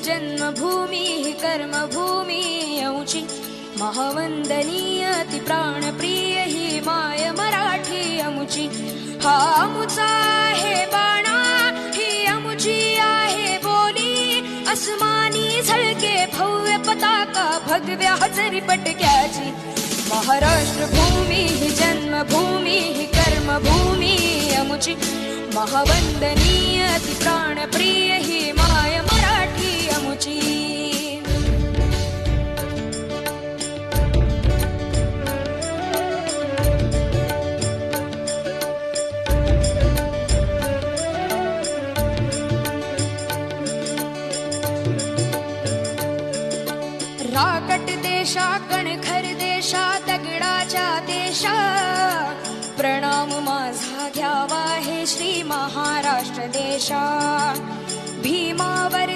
जन्मभूमी ही कर्मभूमी यमुची महावंदनीय ती प्राणप्रिय ही माय मराठी अमुची हा अमुचा आहे बाणा ही अमुची आहे बोली अस्मानी झळके भव्य पताका भगव्या हजरी पटक्याची महाराष्ट्र भूमी ही जन्मभूमी ही कर्मभूमी अमुची महावंदनीय ती प्राणप्रिय ही माय मराठी अमुची राकट देशा कणखर देशा दगडाच्या देशा प्रणाम माझा घ्यावा हे श्री महाराष्ट्र देशा भीमावर